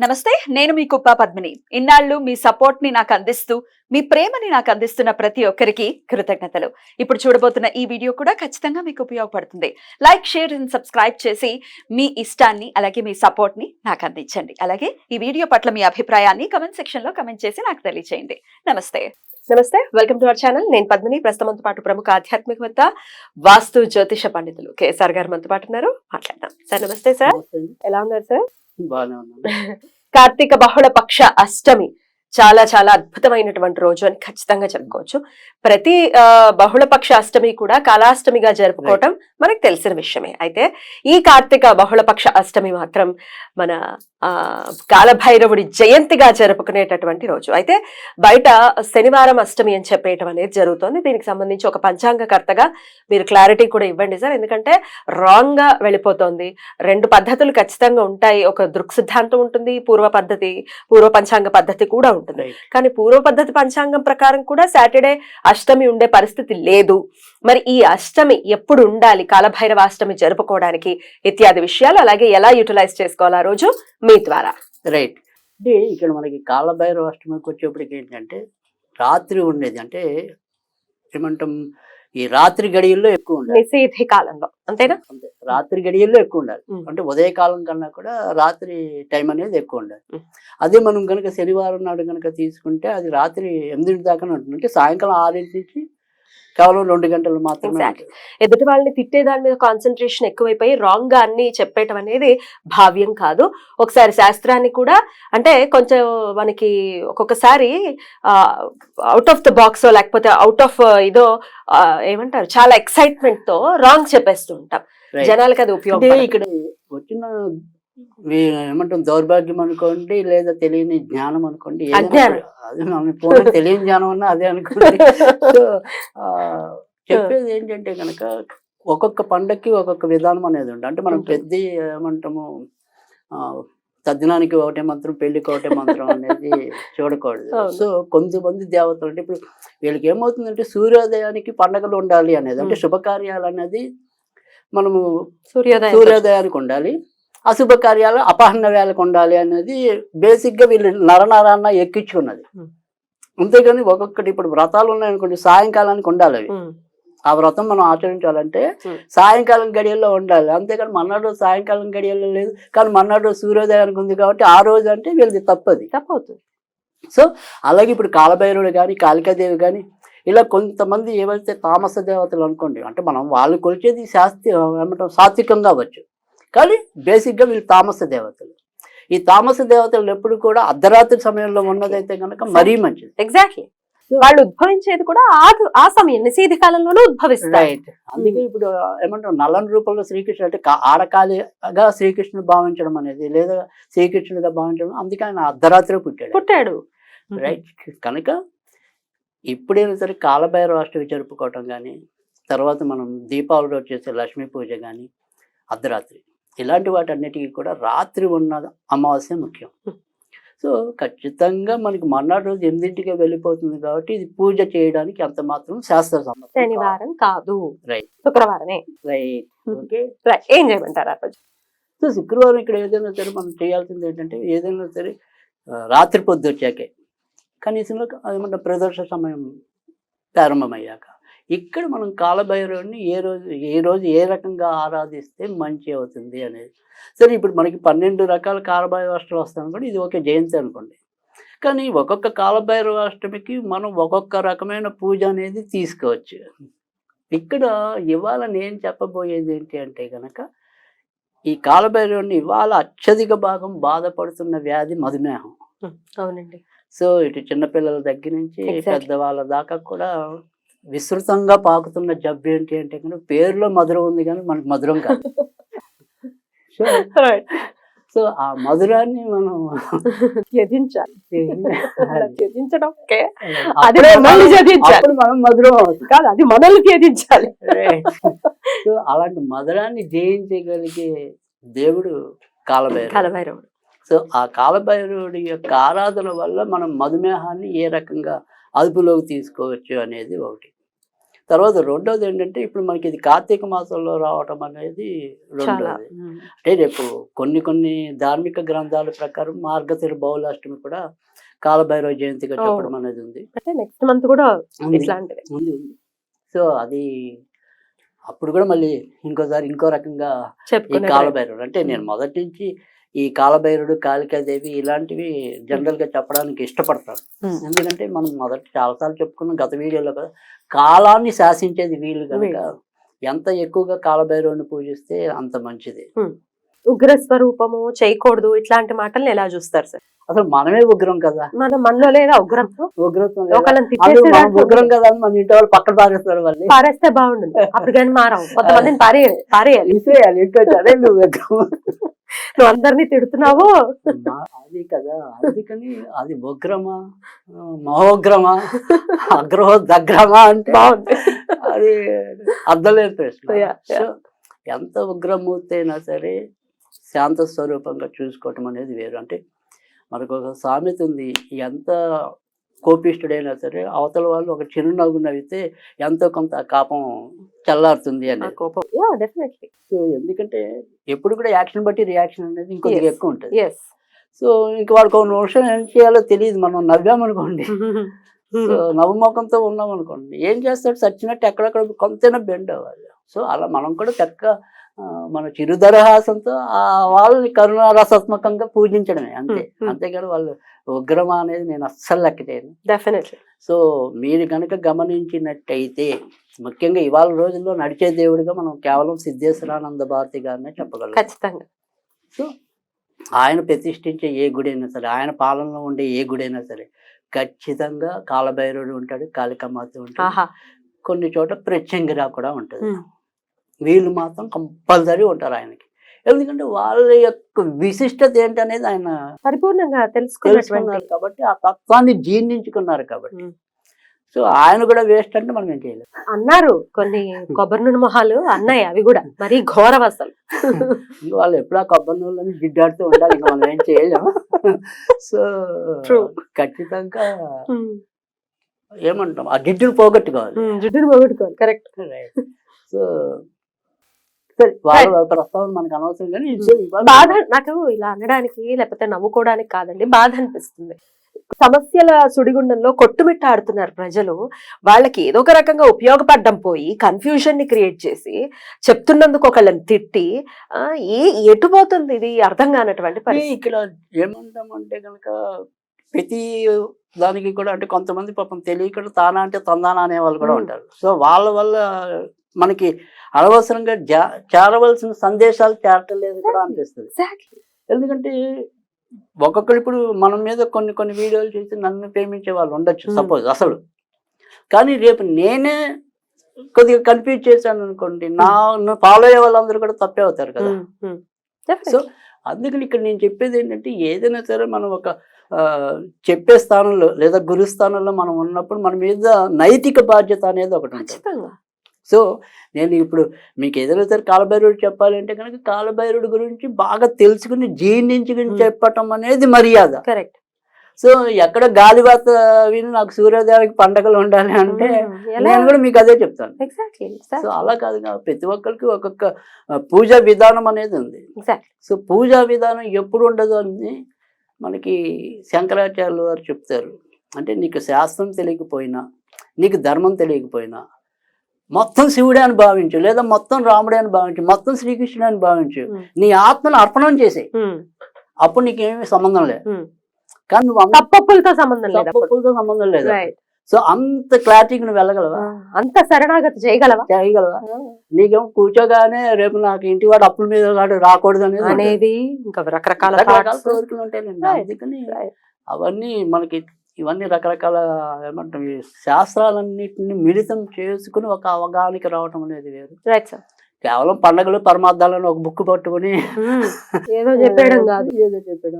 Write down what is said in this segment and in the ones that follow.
నమస్తే, నేను మీ కుప్ప పద్మిని. ఇన్నాళ్ళు మీ సపోర్ట్ ని నాకు అందిస్తూ, మీ ప్రేమని నాకు అందిస్తున్న ప్రతి ఒక్కరికి కృతజ్ఞతలు. ఇప్పుడు చూడబోతున్న ఈ వీడియో కూడా ఖచ్చితంగా మీకు ఉపయోగపడుతుంది. లైక్, షేర్ అండ్ సబ్స్క్రైబ్ చేసి మీ ఇష్టాన్ని అలాగే మీ సపోర్ట్ ని నాకు అందించండి. అలాగే ఈ వీడియో పట్ల మీ అభిప్రాయాన్ని కమెంట్ సెక్షన్ లో కమెంట్ చేసి నాకు తెలియజేయండి. నమస్తే. నమస్తే, వెల్కమ్ టు అవర్ ఛానల్. నేను పద్మిని. ప్రస్తుతంతో పాటు ప్రముఖ ఆధ్యాత్మికవేత్త, వాస్తు జ్యోతిష పండితులు కేఎస్ఆర్ గారు మనతో పాటు ఉన్నారు. మాట్లాడదాం. సార్ నమస్తే. సార్ ఎలా ఉన్నారు సార్? కార్తీక బహుళ పక్ష అష్టమి చాలా చాలా అద్భుతమైనటువంటి రోజు అని ఖచ్చితంగా చెప్పుకోవచ్చు. ప్రతి బహుళపక్ష అష్టమి కూడా కాలాష్టమిగా జరుపుకోవటం మనకు తెలిసిన విషయమే. అయితే ఈ కార్తీక బహుళపక్ష అష్టమి మాత్రం మన కాలభైరవుడి జయంతిగా జరుపుకునేటటువంటి రోజు. అయితే బయట శనివారం అష్టమి అని చెప్పేయటం అనేది జరుగుతుంది. దీనికి సంబంధించి ఒక పంచాంగకర్తగా మీరు క్లారిటీ కూడా ఇవ్వండి సార్, ఎందుకంటే రాంగ్ గా వెళ్ళిపోతుంది. రెండు పద్ధతులు ఖచ్చితంగా ఉంటాయి. ఒక దృక్ సిద్ధాంతం ఉంటుంది, పూర్వ పంచాంగ పద్ధతి కూడా ఉంటుంది. కానీ పూర్వ పద్ధతి పంచాంగం ప్రకారం కూడా సాటర్డే అష్టమి ఉండే పరిస్థితి లేదు. మరి ఈ అష్టమి ఎప్పుడు ఉండాలి, కాలభైరవ అష్టమి జరుపుకోవడానికి ఇత్యాది విషయాలు, అలాగే ఎలా యూటిలైజ్ చేసుకోవాలి ఆ రోజు మీ ద్వారా. రైట్. అంటే ఇక్కడ మనకి కాలభైరవ అష్టమికి వచ్చేప్పటికి ఏంటంటే రాత్రి ఉండేది, అంటే ఏమంటాం, ఈ రాత్రి గడియల్లో ఎక్కువ ఉండాలి. నిషేధి కాలంలో అంతేనా? అంతే, రాత్రి గడియల్లో ఎక్కువ ఉండాలి. అంటే ఉదయకాలం కన్నా కూడా రాత్రి టైం అనేది ఎక్కువ ఉండాలి. అదే మనం కనుక శనివారం నాడు కనుక తీసుకుంటే అది రాత్రి 8 దాకా ఉంటుంది. అంటే సాయంకాలం 6 నుంచి కేవలం 2 గంటలు మాత్రమే. ఎదుటి వాళ్ళని తిట్టే దాని మీద కాన్సన్ట్రేషన్ ఎక్కువైపోయి రాంగ్ గా అన్ని చెప్పేయటం అనేది భావ్యం కాదు. ఒకసారి శాస్త్రాన్ని కూడా అంటే కొంచెం మనకి ఒక్కొక్కసారి అవుట్ ఆఫ్ ద బాక్స్ లేకపోతే అవుట్ ఆఫ్ ఇదో ఏమంటారు, చాలా ఎక్సైట్మెంట్ తో రాంగ్ చెప్పేస్తూ ఉంటాం. జనాలకి అది ఉపయోగం. ఇక్కడ వచ్చిన ఏమంటాం దౌర్భాగ్యం అనుకోండి, లేదా తెలియని జ్ఞానం అనుకోండి, అది తెలియని జ్ఞానం అన్నా అదే అనుకోండి. సో చెప్పేది ఏంటంటే కనుక ఒక్కొక్క పండక్కి ఒక్కొక్క విధానం అనేది ఉంటుంది. అంటే మనం పెద్ద ఏమంటాము తద్దినానికి ఒకటే మంత్రం, పెళ్లికి ఒకటే మంత్రం అనేది చూడకూడదు. సో కొంతమంది దేవతలు అంటే ఇప్పుడు వీళ్ళకి ఏమవుతుందంటే సూర్యోదయానికి పండగలు ఉండాలి అనేది, అంటే శుభకార్యాలు అనేది మనము సూర్యోదయానికి ఉండాలి, అశుభ కార్యాలు అపహరణ వేళకు ఉండాలి అనేది బేసిక్ గా వీళ్ళు నరనరాన్న ఎక్కించుకున్నది. అంతేగాని ఒక్కొక్కటి ఇప్పుడు వ్రతాలు ఉన్నాయనుకోండి, సాయంకాలానికి ఉండాలి అవి. ఆ వ్రతం మనం ఆచరించాలంటే సాయంకాలం గడియల్లో ఉండాలి. అంతేకాని మన్నాడు సాయంకాలం గడియల్లో లేదు, కానీ మన్నాడు సూర్యోదయానికి ఉంది కాబట్టి ఆ రోజు అంటే వీళ్ళది తప్పవుతుంది. సో అలాగే ఇప్పుడు కాలభైరవుడు కానీ కాళికాదేవి కానీ ఇలా కొంతమంది ఏవైతే తామస దేవతలు అనుకోండి, అంటే మనం వాళ్ళు కొలిచేది ఏమంటాం సాత్వికంగా అవ్వచ్చు, కానీ బేసిక్గా వీళ్ళు తామస దేవతలు. ఈ తామస దేవతలు ఎప్పుడు కూడా అర్ధరాత్రి సమయంలో ఉన్నదైతే కనుక మరీ మంచిది. ఎగ్జాక్ట్లీ, వాళ్ళు ఉద్భవించేది కూడా ఆ సమయం నిషేధ కాలంలోనే ఉద్భవిస్తారు. అందుకే ఇప్పుడు ఏమంటారు నల్లని రూపంలో శ్రీకృష్ణుడు అంటే ఆడకాలిగా శ్రీకృష్ణుడు భావించడం అనేది, లేదా శ్రీకృష్ణుడిగా భావించడం, అందుకే ఆయన అర్ధరాత్రి పుట్టాడు. రైట్. కనుక ఇప్పుడైనా సరే కాలభైరవ అష్టమి జరుపుకోవటం కానీ, తర్వాత మనం దీపావళి రోజు చేసే లక్ష్మీ పూజ కానీ అర్ధరాత్రి, ఇలాంటి వాటన్నిటికీ కూడా రాత్రి ఉన్న అమావాస్య ముఖ్యం. సో ఖచ్చితంగా మనకి మర్నాడు రోజు 8ంటికే వెళ్ళిపోతుంది కాబట్టి ఇది పూజ చేయడానికి అంత మాత్రం శాస్త్ర సమ్మతం. శనివారం కాదు, రైట్, శుక్రవారమే. రైట్. ఓకే, ఏం చేయమంటారు ఆ రోజు? సో శుక్రవారం ఇక్కడ ఏదైనా సరే మనం చేయాల్సింది ఏంటంటే, ఏదైనా సరే రాత్రి పొద్దు వచ్చాకే కనీసంలో ఏమన్నా ప్రదర్శన సమయం ప్రారంభమయ్యాక ఇక్కడ మనం కాలభైరవుడిని ఏ రోజు ఏ రకంగా ఆరాధిస్తే మంచి అవుతుంది అనేది. సరే, ఇప్పుడు మనకి 12 రకాల కాలభైరవ అష్టమి వస్తాయి అనుకోండి, ఇది ఒకే జయంతి అనుకోండి, కానీ ఒక్కొక్క కాలభైరవ అష్టమికి మనం ఒక్కొక్క రకమైన పూజ అనేది తీసుకోవచ్చు. ఇక్కడ ఇవాళ నేను చెప్పబోయేది ఏంటి అంటే కనుక, ఈ కాలభైరవుడిని ఇవాళ అత్యధిక భాగం బాధపడుతున్న వ్యాధి మధుమేహం. అవునండి. సో ఇటు చిన్నపిల్లల దగ్గర నుంచి పెద్దవాళ్ళ దాకా కూడా విస్తృతంగా పాకుతున్న జబ్బు ఏంటి అంటే కనుక పేరులో మధురం ఉంది కానీ మనకు మధురం కాదు. సో ఆ మధురాన్ని మనం త్యజించాలి. అప్పుడు మనం మధురం కాదు, అది మనల్ని త్యజించాలి. సో అలాంటి మధురాన్ని జయించగలిగే దేవుడు కాలభైరవుడు. సో ఆ కాలభైరవుడి యొక్క ఆరాధన వల్ల మనం మధుమేహాన్ని ఏ రకంగా అదుపులోకి తీసుకోవచ్చు అనేది ఒకటి. తర్వాత రెండోది ఏంటంటే ఇప్పుడు మనకి ఇది కార్తీక మాసంలో రావటం అనేది చాలా రెండోది. అంటే రేపు కొన్ని ధార్మిక గ్రంథాల ప్రకారం మార్గశిర బహుళాష్టమి కూడా కాలభైరవ జయంతిగా ఓ. చెప్పడం అనేది ఉంది. అంటే నెక్స్ట్ మంత్ కూడా ఉంది. ఇట్లాంటివి. ఉంది. సో అది అప్పుడు కూడా మళ్ళీ ఇంకోసారి ఇంకో రకంగా ఈ చెప్పుకునే కాలభైరవుడు అంటే నేను ఉమ్. మొదటి నుంచి ఈ కాలభైరుడు కాళికాదేవి ఇలాంటివి జనరల్ గా చెప్పడానికి ఇష్టపడతాను. ఉమ్. ఎందుకంటే మనం మొదట చాలాసార్లు చెప్పుకున్నాం గత వీడియోలో కదా, కాలాన్ని శాసించేది వీళ్ళు కనుక ఎంత ఎక్కువగా కాలభైరవుని పూజిస్తే అంత మంచిది. ఉగ్ర స్వరూపము చేయకూడదు ఇట్లాంటి మాటల్ని ఎలా చూస్తారు సార్? అసలు మనమే ఉగ్రం కదా, మనలో లేదా ఉగ్రత్వం? ఉగ్రత్వం లేదా? ఒకళ్ళని అసలు మనం తిట్టేసేదాంట్లో ఉగ్రం కదా అని మన ఇంటి వాళ్ళు పక్కన పారేస్తారు వాళ్ళు. పారేస్తే బాగుంటుంది. అప్పుడు కానీ మారాం, కొంతమందిని పారేయాలి. ఇసేయాలి ఇంట్లో, అదే నువ్వు ఉగ్రం. నువ్వు అందరినీ తిడుతున్నావు. అది కదా, అందుకని అది ఉగ్రమా మహోగ్రమా అగ్రహో దగ్రమా అంటే బాగుంది. అది అర్థలేదు ప్రశ్న. Yeah, yeah. సో ఎంత ఉగ్రమూర్తి అయినా సరే శాంత స్వరూపంగా చూసుకోవటం అనేది వేరు. అంటే మనకు ఒక సామెత ఉంది, ఎంత కోపిష్ఠుడైనా సరే అవతల వాళ్ళు ఒక చిరునవ్వు నవ్వితే ఎంతో కొంత కోపం చల్లారుతుంది ఆ అనేది. కోపం డెఫినెట్లీ. సో ఎందుకంటే ఎప్పుడు కూడా యాక్షన్ బట్టి రియాక్షన్ అనేది ఇంకొద్దిగా Yes. ఎక్కువ ఉంటుంది. ఎస్. సో ఇంక వాళ్ళకి ఒక నిమిషం ఏం చేయాలో తెలియదు. మనం నవ్వామనుకోండి, సో నవ్వుముఖంతో ఉన్నాం అనుకోండి, ఏం చేస్తాడు చచ్చినట్టు ఎక్కడెక్కడ కొంతైనా బెండ్ అవ్వాలి. సో అలా మనం కూడా చక్కగా మన చిరుదరహాసంతో వాళ్ళని కరుణారసాత్మకంగా పూజించడమే అంతే. అంతేకాని వాళ్ళు ఉగ్రమా అనేది నేను అస్సలు లెక్క చేయను. డెఫినెట్లీ. సో మీరు కనుక గమనించినట్టయితే ముఖ్యంగా ఇవాళ రోజుల్లో నడిచే దేవుడిగా మనం కేవలం సిద్ధేశ్వరానంద భారతి గారినే చెప్పగలం. ఖచ్చితంగా. సో ఆయన ప్రతిష్ఠించే ఏ గుడి అయినా సరే, ఆయన పాలనలో ఉండే ఏ గుడి అయినా సరే ఖచ్చితంగా కాలభైరవుడు ఉంటాడు, కాళికామాత ఉంటాడు, ఆహా. కొన్ని చోట్ల ప్రత్యంగిరా కూడా ఉంటుంది. వీళ్ళు మాత్రం కంపల్సరీ ఉంటారు ఆయనకి. ఎందుకంటే వాళ్ళ యొక్క విశిష్టత ఏంటనేది ఆయన పరిపూర్ణంగా తెలుసుకున్నటువంటి తెలుసుకున్నారు కాబట్టి, ఆ తత్వాన్ని జీర్ణించుకున్నారు కాబట్టి. సో ఆయన కూడా వేస్ట్ అంటే మనం ఏం చేయలేము. అన్నారు కొన్ని కొబ్బరి నూనె మొహాలు అన్నాయి, అవి కూడా మరీ ఘోరం అసలు. ఇంకా వాళ్ళు ఎప్పుడు ఆ కొబ్బరి నూనెలని జిడ్డాడుతూ ఉండాలి, ఇంకా మనం ఏం చేయలేము. So True. ఖచ్చితంగా ఏమంటాం, ఆ జిడ్డును పోగొట్టుకోవాలి. జుట్టును పోగొట్టుకోవాలి. కరెక్ట్. సో సరే, వాళ్ళ ప్రస్తావన మనకు అనవసరం కానీ బాధ నాకు ఇలా అనడానికి లేకపోతే నవ్వుకోవడానికి కాదండి, బాధ అనిపిస్తుంది. సమస్యల సుడిగుండంలో కొట్టుమిట్టాడుతున్నారు ప్రజలు. వాళ్ళకి ఏదో ఒక రకంగా ఉపయోగపడడం పోయి కన్ఫ్యూజన్ ని క్రియేట్ చేసి చెప్తున్నందుకు ఒకళ్ళని తిట్టి ఎటు పోతుంది ఇది అర్థం కానటువంటి పరిస్థితి. ఇక్కడ ఏమంటామంటే కనుక ప్రతి దానికి కూడా అంటే కొంతమంది పాపం తెలియకుండా తానా అంటే తందానా అనే వాళ్ళు కూడా ఉంటారు. సో వాళ్ళ వల్ల మనకి అనవసరంగా చేరవలసిన సందేశాలు చేరటలేదు కూడా అనిపిస్తుంది. ఎందుకంటే ఒక్కొక్కరు ఇప్పుడు మన మీద కొన్ని వీడియోలు చేసి నన్ను ప్రేమించే వాళ్ళు ఉండొచ్చు సపోజ్ అసలు, కానీ రేపు నేనే కొద్దిగా కన్ఫ్యూజ్ చేశాను అనుకోండి, నన్ను ఫాలో అయ్యే వాళ్ళందరూ కూడా తప్పే అవుతారు కదా. సో అందుకని ఇక్కడ నేను చెప్పేది ఏంటంటే, ఏదైనా సరే మనం ఒక చెప్పే స్థానంలో లేదా గురు స్థానంలో మనం ఉన్నప్పుడు మన మీద నైతిక బాధ్యత అనేది ఒకటి ఉంటుంది. సో నేను ఇప్పుడు మీకు ఏదైనా సరే కాలభైరవుడు చెప్పాలంటే కనుక కాలభైరవుడి గురించి బాగా తెలుసుకుని జీర్ణించుకుని చెప్పటం అనేది మర్యాద. కరెక్ట్. సో ఎక్కడ గాలివాత విని నాకు సూర్యోదయానికి పండగలు ఉండాలి అంటే నేను కూడా మీకు అదే చెప్తాను. సో అలా కాదు, ప్రతి ఒక్కరికి ఒక్కొక్క పూజా విధానం అనేది ఉంది. సో పూజా విధానం ఎప్పుడు ఉండదు అని మనకి శంకరాచార్యులు వారు చెప్తారు. అంటే నీకు శాస్త్రం తెలియకపోయినా, నీకు ధర్మం తెలియకపోయినా మొత్తం శివుడే అని భావించు, లేదా మొత్తం రాముడే అని భావించు, మొత్తం శ్రీకృష్ణుడే అని భావించు, నీ ఆత్మను అర్పణం చేసే, అప్పుడు నీకేమీ సంబంధం లేదు. కానీ నువ్వు తప్పులతో సంబంధం లేదు. సో అంత క్లారిటీకి నువ్వు వెళ్ళగలవా? అంత శరణాగతి చేయగలవా? నీకేమో కూర్చోగానే రేపు నాకు ఇంటి వాడు అప్పుల మీద రాకూడదు అనేది ఇంకా రకరకాల కోరికలు ఉంటాయండి. అందుకని అవన్నీ మనకి ఇవన్నీ రకరకాల ఏమంటాం శాస్త్రాలన్నిటిని మిళితం చేసుకుని ఒక అవగాహనకి రావటం అనేది వేరు. కేవలం పండుగలు పరమార్థాలను ఒక బుక్ పట్టుకుని ఏదో చెప్పడం కాదు,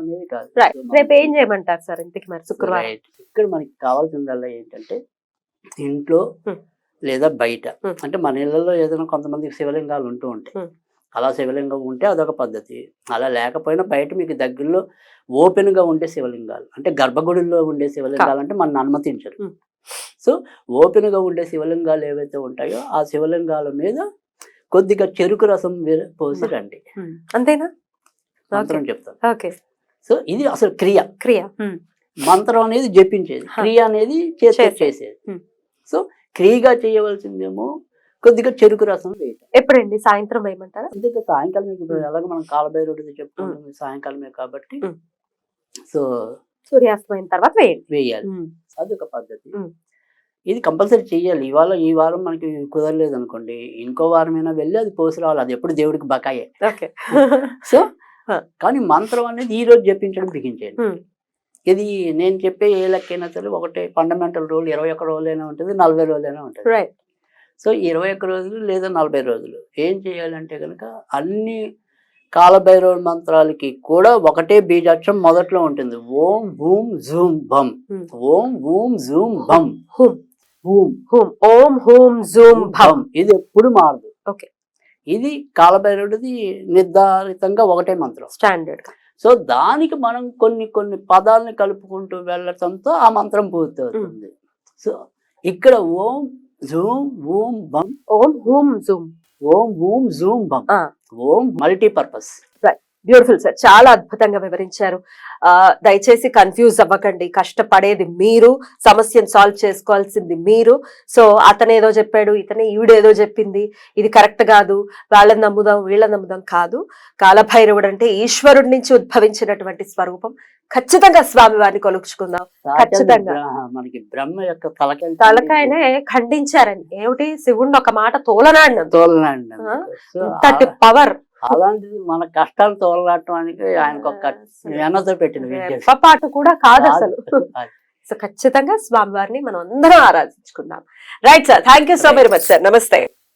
అనేది కాదు. రేపు ఏం చేయమంటారు సార్ ఇంటికి మరి శుక్రవారం? ఇక్కడ మనకి కావాల్సిందల్లా ఏంటంటే ఇంట్లో లేదా బయట, అంటే మన ఇళ్లలో ఏదైనా కొంతమందికి శివలింగాలు ఉంటూ ఉంటాయి. అలా శివలింగం ఉంటే అదొక పద్ధతి. అలా లేకపోయినా బయట మీకు దగ్గరలో ఓపెన్ గా ఉండే శివలింగాలు, అంటే గర్భగుడిలో ఉండే శివలింగాలు అంటే మన అనుమతించరు. సో ఓపెన్ గా ఉండే శివలింగాలు ఏవైతే ఉంటాయో ఆ శివలింగాల మీద కొద్దిగా చెరుకు రసం పోసి రండి. అంతేనా? మంత్రం చెప్తాను. ఓకే. సో ఇది అసలు క్రియ. మంత్రం అనేది జపించేది, క్రియ అనేది చేసేది. సో క్రియగా చేయవలసిందేమో కొద్దిగా చెరుకు రసం వేయటం. ఎప్పుడండి? సాయంత్రం వేయమంటారా? అందుకే సాయంకాలం ఎలాగో మనం కాలభైరవుడిది చెప్పుకుంటుంది సాయంకాలమే కాబట్టి సో సూర్యాస్తమైన తర్వాత వేయాలి. అదొక పద్ధతి. ఇది కంపల్సరీ చెయ్యాలి. ఈ వారం మనకి కుదరలేదు అనుకోండి, ఇంకో వారమైనా వెళ్ళి అది పోసి రావాలి. అది ఎప్పుడు దేవుడికి బకాయే. సో కానీ మంత్రం అనేది ఈ రోజు జపించడం బిగించేయండి. ఇది నేను చెప్పే ఏ లెక్కైనా సరే ఒకటే ఫండమెంటల్ రూల్. 21 రోజులైనా ఉంటుంది, 40 రోజులైనా ఉంటుంది. సో 21 రోజులు లేదా 40 రోజులు ఏం చేయాలంటే కనుక అన్ని కాలభైరవ మంత్రాలకి కూడా ఒకటే బీజాక్షరం మొదట్లో ఉంటుంది. ఓం హూం జూం బం. ఓం హూం జూం బం. ఓం హూం జూం భం. ఇది ఎప్పుడు మారదు. ఓకే. ఇది కాలభైరవుడిది నిర్ధారితంగా ఒకటే మంత్రం, స్టాండర్డ్. సో దానికి మనం కొన్ని పదాలని కలుపుకుంటూ వెళ్ళటంతో ఆ మంత్రం పూర్తి అవుతుంది. సో ఇక్కడ ఓం జూం ఓం బం, ఓం హూం జూం, ఓం హూం జూం బం, ఓం మల్టీపర్పస్. బ్యూటిఫుల్ సార్, చాలా అద్భుతంగా వివరించారు. దయచేసి కన్ఫ్యూజ్ అవ్వకండి. కష్టపడేది మీరు, సమస్యను సాల్వ్ చేసుకోవాల్సింది మీరు. సో అతనేదో చెప్పాడు, ఈవిడేదో చెప్పింది, ఇది కరెక్ట్ కాదు, వాళ్ళని నమ్ముదాం వీళ్ళని నమ్ముదాం కాదు. కాలభైరవుడు అంటే ఈశ్వరుడి నుంచి ఉద్భవించినటువంటి స్వరూపం. ఖచ్చితంగా స్వామి వారిని కొలుచుకుందాం. ఖచ్చితంగా మనకి బ్రహ్మ యొక్క తలకాయనే ఖండించారని. ఏమిటి? శివుడిని ఒక మాట తోలనాడిన పవర్. అలాంటిది మన కష్టాలు తోలడానికి ఆయనకు ఒక వెనతో పెట్టిన విద్య పాటు కూడా కాదు అసలు. సో ఖచ్చితంగా స్వామివారిని మనం అందరం ఆరాధించుకుందాం. Right sir, thank you so very much sir. నమస్తే.